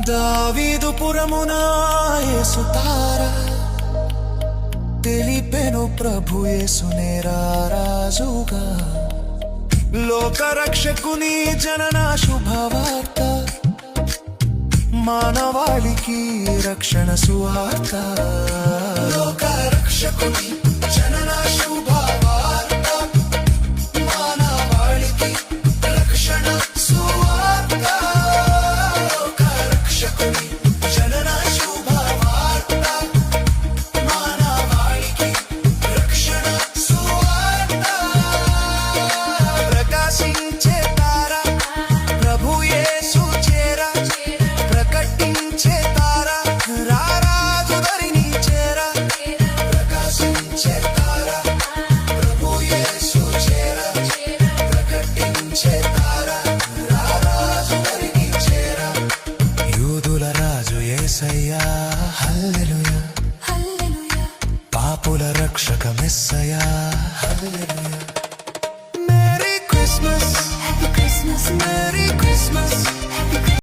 దావీదు పురమున యేసు తార తెలిపెను ప్రభు యేసునే రారాజుగా. లోకరక్షకుని జనన శుభవార్త మానవాళికి రక్షణ సువార్త. లోకరక్షకుని జనన శుభవార్త మానవాళికి రక్షణ సువార్త. లోకరక్షకుని జనన శుభవార్త మానవాళికి రక్షణ సువార్త. ప్రకాశించే తార ప్రభు యేసు చేర ప్రకటించే తార రారాజు దరిని చేర. ప్రకాశించే తార ప్రభు యేసు చేర ప్రకటించే తార రారాజు దరిని చేర. యూదుల రాజు యేసయ్యా హల్లెలూయా హల్లెలూయా. పాపుల రక్షక మెస్సయ్యా హల్లెలూయా.